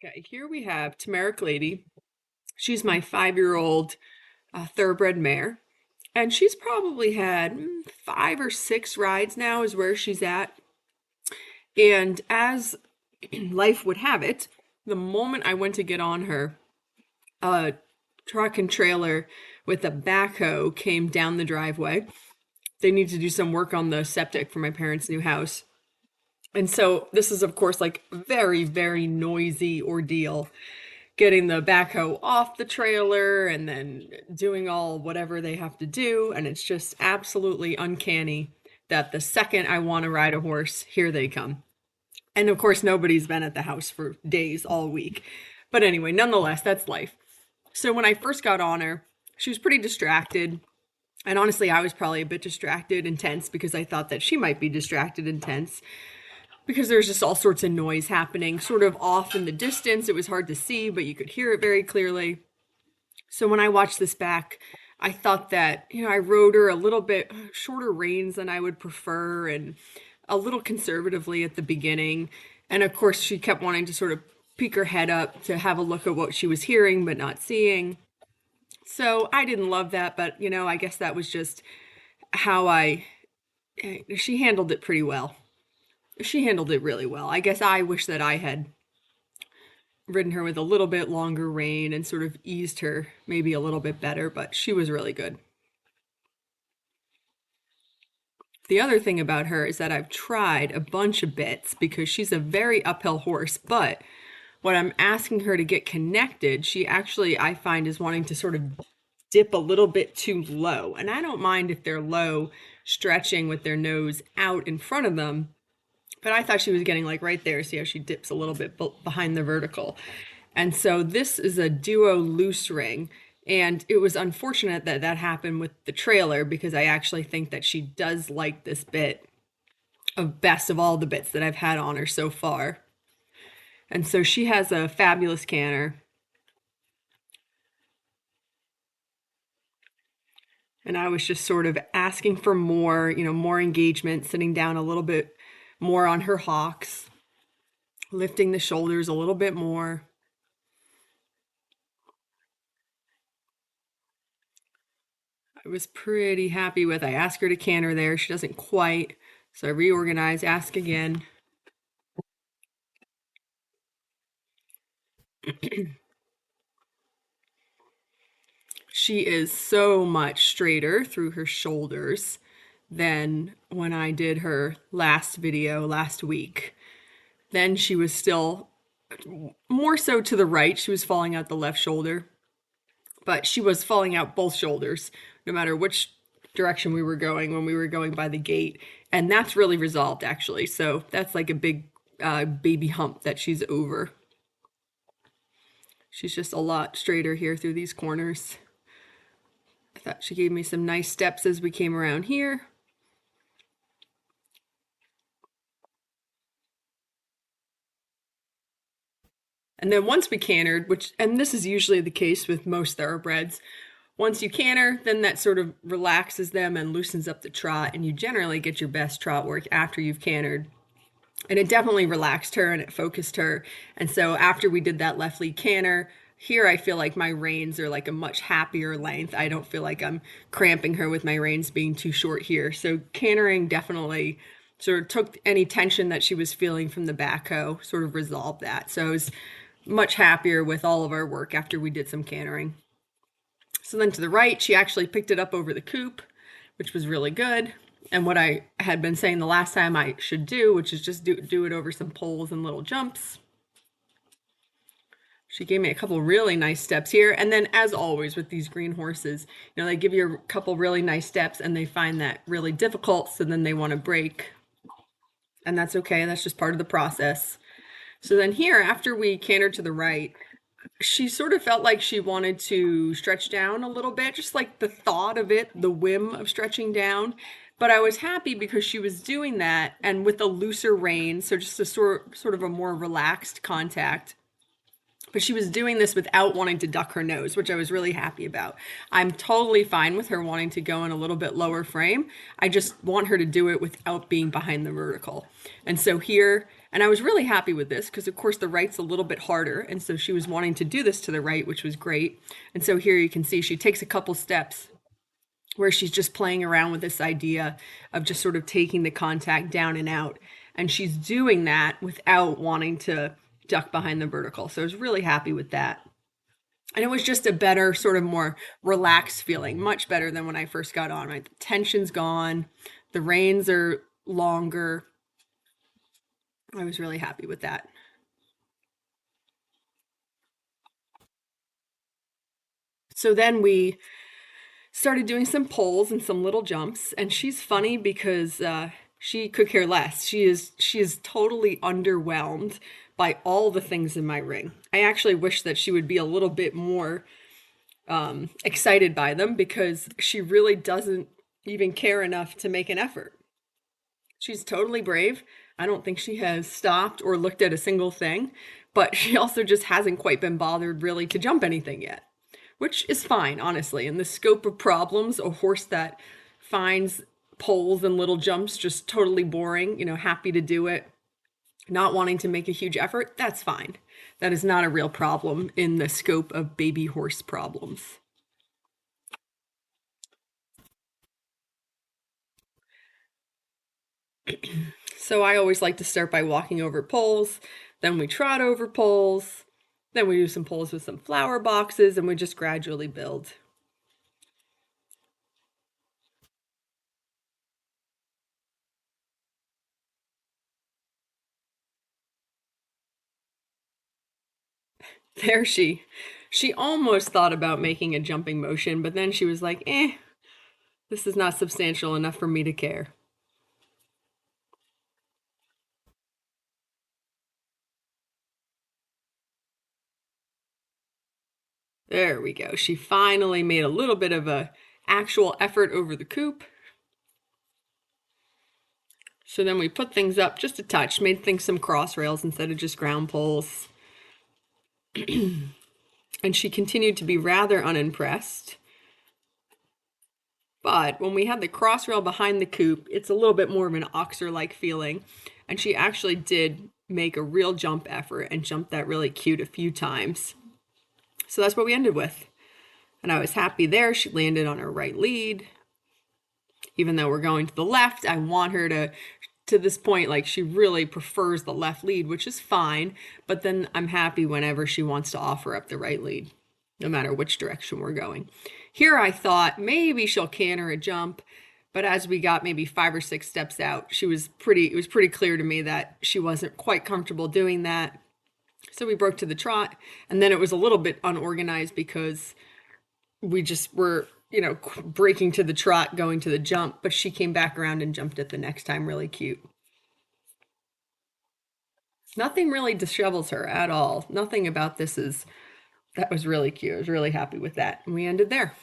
Okay, here we have Tamarac Lady. She's my 5-year-old thoroughbred mare, and she's probably had 5 or 6 rides now, is where she's at. And as life would have it, the moment I went to get on her, a truck and trailer with a backhoe came down the driveway. They need to do some work on the septic for my parents' new house. And so this is, of course, like very, very noisy ordeal getting the backhoe off the trailer and then doing all whatever they have to do. And it's just absolutely uncanny that the second I want to ride a horse, here they come. And of course, nobody's been at the house for days all week. But anyway, nonetheless, that's life. So when I first got on her, she was pretty distracted. And honestly, I was probably a bit distracted and tense because I thought that she might be distracted and tense because there's just all sorts of noise happening, sort of off in the distance. It was hard to see, but you could hear it very clearly. So when I watched this back, I thought that, I rode her a little bit shorter reins than I would prefer and a little conservatively at the beginning. And of course, she kept wanting to sort of peek her head up to have a look at what she was hearing but not seeing. So I didn't love that, but I guess that was just how she handled it pretty well. She handled it really well. I guess I wish that I had ridden her with a little bit longer rein and sort of eased her maybe a little bit better, but she was really good. The other thing about her is that I've tried a bunch of bits because she's a very uphill horse, but when I'm asking her to get connected, she actually, I find, is wanting to sort of dip a little bit too low. And I don't mind if they're low, stretching with their nose out in front of them, but I thought she was getting like right there. See how she dips a little bit behind the vertical. And so this is a duo loose ring. And it was unfortunate that that happened with the trailer because I actually think that she does like this bit of best of all the bits that I've had on her so far. And so she has a fabulous canter. And I was just sort of asking for more, more engagement, sitting down a little bit more on her hocks, lifting the shoulders a little bit more. I was pretty happy with. I asked her to canter there. She doesn't quite. So I reorganized, ask again. She is so much straighter through her shoulders than when I did her last video last week. Then she was still more so to the right. She was falling out the left shoulder, but she was falling out both shoulders, no matter which direction we were going when we were going by the gate. And that's really resolved, actually. So that's like a big baby hump that she's over. She's just a lot straighter here through these corners. I thought she gave me some nice steps as we came around here. And then once we cantered, and this is usually the case with most thoroughbreds, once you canter, then that sort of relaxes them and loosens up the trot, and you generally get your best trot work after you've cantered. And it definitely relaxed her and it focused her. And so after we did that left lead canter, here I feel like my reins are like a much happier length. I don't feel like I'm cramping her with my reins being too short here. So cantering definitely sort of took any tension that she was feeling from the backhoe, sort of resolved that. So I was much happier with all of our work after we did some cantering. So then to the right, she actually picked it up over the coop, which was really good. And what I had been saying the last time I should do, which is just do it over some poles and little jumps. She gave me a couple really nice steps here. And then as always with these green horses, they give you a couple really nice steps and they find that really difficult. So then they want to break. And that's okay. That's just part of the process. So then here, after we cantered to the right, she sort of felt like she wanted to stretch down a little bit, just like the thought of it, the whim of stretching down. But I was happy because she was doing that and with a looser rein, so just a sort of a more relaxed contact. But she was doing this without wanting to duck her nose, which I was really happy about. I'm totally fine with her wanting to go in a little bit lower frame. I just want her to do it without being behind the vertical. And so here And I was really happy with this because, of course, the right's a little bit harder. And so she was wanting to do this to the right, which was great. And so here you can see she takes a couple steps where she's just playing around with this idea of just sort of taking the contact down and out. And she's doing that without wanting to duck behind the vertical. So I was really happy with that. And it was just a better, sort of more relaxed feeling, much better than when I first got on. Right? The tension's gone, the reins are longer. I was really happy with that. So then we started doing some pulls and some little jumps, and she's funny because she could care less. She is totally underwhelmed by all the things in my ring. I actually wish that she would be a little bit more excited by them because she really doesn't even care enough to make an effort. She's totally brave. I don't think she has stopped or looked at a single thing, but she also just hasn't quite been bothered really to jump anything yet, which is fine, honestly. In the scope of problems, a horse that finds poles and little jumps just totally boring, happy to do it, not wanting to make a huge effort, that's fine. That is not a real problem in the scope of baby horse problems. So I always like to start by walking over poles, then we trot over poles, then we do some poles with some flower boxes, and we just gradually build. There she almost thought about making a jumping motion, but then she was like, this is not substantial enough for me to care. There we go. She finally made a little bit of a actual effort over the coop. So then we put things up just a touch, made things some cross rails instead of just ground poles. And she continued to be rather unimpressed. But when we had the cross rail behind the coop, it's a little bit more of an oxer like feeling. And she actually did make a real jump effort and jumped that really cute a few times. So that's what we ended with. And I was happy there. She landed on her right lead. Even though we're going to the left, I want her to this point, like she really prefers the left lead, which is fine. But then I'm happy whenever she wants to offer up the right lead, no matter which direction we're going. Here I thought maybe she'll canter a jump, but as we got maybe 5 or 6 steps out, it was pretty clear to me that she wasn't quite comfortable doing that. So we broke to the trot, and then it was a little bit unorganized because we just were, breaking to the trot, going to the jump, but she came back around and jumped it the next time really cute. Nothing really dishevels her at all. Nothing about this is that was really cute. I was really happy with that. And we ended there.